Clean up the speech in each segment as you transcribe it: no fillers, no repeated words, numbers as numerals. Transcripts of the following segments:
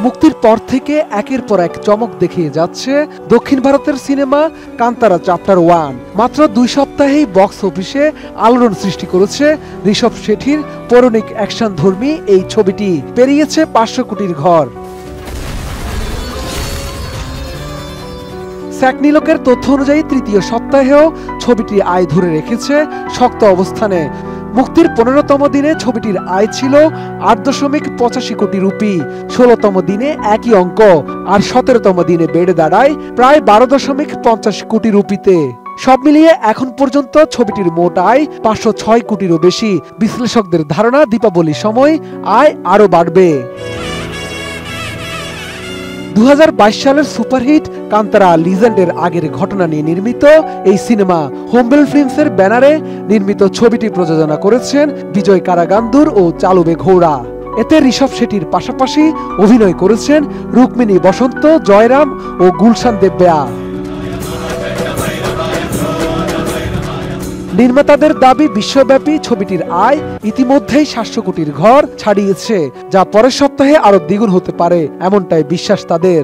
মুক্তির পর থেকে একের পর এক চমক দেখিয়ে যাচ্ছে দক্ষিণ ভারতের সিনেমা কান্তারা চ্যাপ্টার 1। মাত্র 2 সপ্তাহেই বক্স অফিসে আলোড়ন সৃষ্টি করেছে ঋষভ শেঠির পৌরাণিক অ্যাকশন ধর্মী এই ছবিটি। পেরিয়েছে 500 কোটির ঘর। স্যাকনিলকের তথ্য অনুযায়ী তৃতীয় সপ্তাহেও ছবিটি আয় ধরে রেখেছে শক্ত অবস্থানে। মুক্তির 15তম দিনে ছবিটির আয় ছিল 8.85 কোটি রুপি, 16তম দিনে একই অঙ্ক, আর 17তম দিনে বেড়ে দাঁড়ায় প্রায় 12.50 কোটি রুপিতে। সব মিলিয়ে এখন পর্যন্ত ছবিটির মোট আয় 506 কোটিরও বেশি। বিশ্লেষকদের ধারণা দীপাবলির সময় আয় আরও বাড়বে। 2022 সালের সুপারহিট কান্তারা লিজেন্ডের আগের ঘটনা নিয়ে নির্মিত এই সিনেমা হোমবেল ফিল্মসের ব্যানারে নির্মিত ছবিটি প্রযোজনা করেছেন বিজয় কারাগান্দুর ও চালুবে ঘৌড়া। এতে ঋষভ শেঠির পাশাপাশি অভিনয় করেছেন রুক্মিণী বসন্ত, জয়রাম ও গুলশান দেববেয়া। নির্মাতাদের দাবি বিশ্বব্যাপী ছবিটির আয় ইতিমধ্যেই 700 কোটির ঘর ছাড়িয়েছে, যা পরের সপ্তাহে আরো দ্বিগুণ হতে পারে, এমনটাই বিশ্বাস তাদের।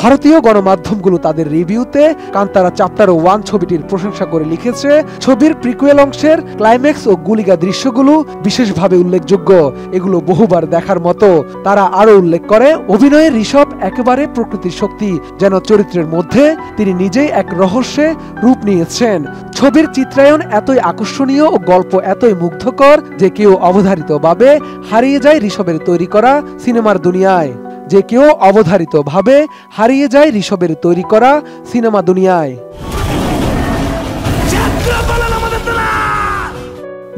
ভারতীয় গণমাধ্যমগুলো তাদের রিভিউতে কান্তারা চ্যাপ্টার 1 ছবিটির প্রশংসা করে লিখেছে, ছবির প্রিকুয়েল অংশের ক্লাইম্যাক্স ও গুলিগা দৃশ্যগুলো বিশেষভাবে উল্লেখযোগ্য, এগুলো বহুবার দেখার মতো। তারা আরো উল্লেখ করে, অভিনয়ে ঋষভ একেবারে প্রকৃতির শক্তি, যেন চরিত্রের মধ্যে তিনি নিজেই এক রহস্যে রূপ নিয়েছেন। ছবির চিত্রায়ন এতই আকর্ষণীয় ও গল্প এতই মুগ্ধকর যে কেউ অবধারিতভাবে হারিয়ে যায় ঋষভের তৈরি করা সিনেমার দুনিয়ায়। ঋষভের তৈরি করা সিনেমা দুনিয়ায়।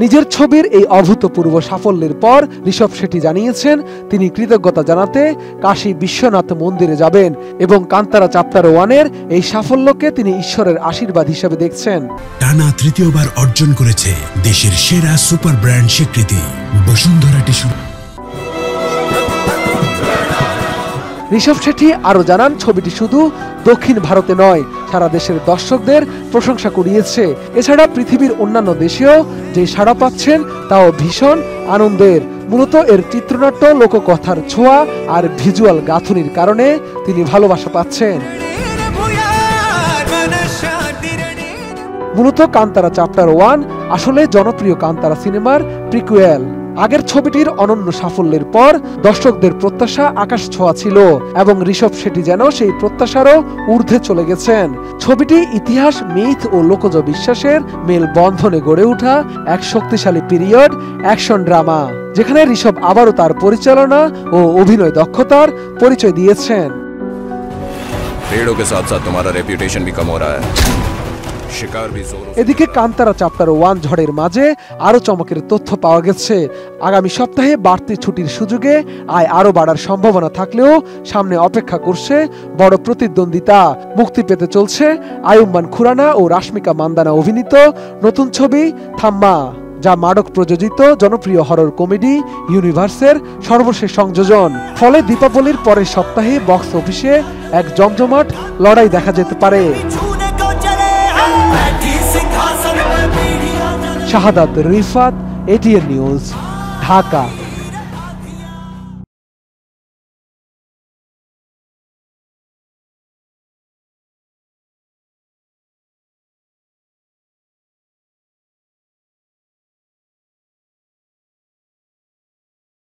নিজের ছবির এই অভূতপূর্ব সাফল্যের পর ঋষভ শেঠি জানিয়েছেন তিনি কৃতজ্ঞতা জানাতে কাশী বিশ্বনাথ মন্দিরে যাবেন এবং কান্তারা চ্যাপ্টার 1-এর এই সাফল্যকে তিনি ঈশ্বরের আশীর্বাদ হিসেবে দেখছেন। টানা তৃতীয়বার অর্জন করেছে দেশের সেরা সুপার ব্র্যান্ড স্বীকৃতি বসুন্ধরা টিস্যু। ঋষভ শেঠি আরো জানান, ছবিটি শুধু দক্ষিণ ভারতে নয়, সারা দেশের দর্শকদের প্রশংসা কুড়িয়েছে। এছাড়া পৃথিবীর অন্যান্য দেশেও যে সাড়া পাচ্ছেন তাও ভীষণ আনন্দের। মূলত এর চিত্রনাট্য, লোককথার ছোঁয়া আর ভিজুয়াল গাঁথুনির কারণে তিনি ভালোবাসা পাচ্ছেন। মূলত কান্তারা চ্যাপ্টার 1 আসলে জনপ্রিয় কান্তারা সিনেমার প্রিকুয়েল। আগের ছবিটির অনন্য সাফল্যের পর দর্শকদের প্রত্যাশা আকাশ ছোঁয়া ছিল এবং ঋষভ শেঠি যেন সেই প্রত্যাশারও ঊর্ধ্বে চলে গেছেন। ছবিটি ইতিহাস, মিথ ও লোকজ বিশ্বাসের মেল বন্ধনে গড়ে ওঠা এক শক্তিশালী পিরিয়ড অ্যাকশন ড্রামা, যেখানে ঋষভ আবারও তার পরিচালনা ও অভিনয় দক্ষতার পরিচয় দিয়েছেন। এদিকে কান্তারা চ্যাপ্টার 1 ঝড়ের মাঝে আরো চমকের তথ্য পাওয়া গেছে। আগামী সপ্তাহে বাড়তি ছুটির সুযোগে আয় আরো বাড়ার সম্ভাবনা থাকলেও সামনে অপেক্ষা করছে বড় প্রতিদ্বন্দ্বিতা। মুক্তি পেতে চলছে আয়ুম্মান খুরানা ও রাশমিকা মান্দানা অভিনীত নতুন ছবি থাম্মা, যা মাডক প্রযোজিত জনপ্রিয় হরর কমেডি ইউনিভার্সের সর্বশেষ সংযোজন। ফলে দীপাবলির পরের সপ্তাহে বক্স অফিসে এক জমজমাট লড়াই দেখা যেতে পারে। শাহাদাত রিফাত, এটিএন নিউজ, ঢাকা।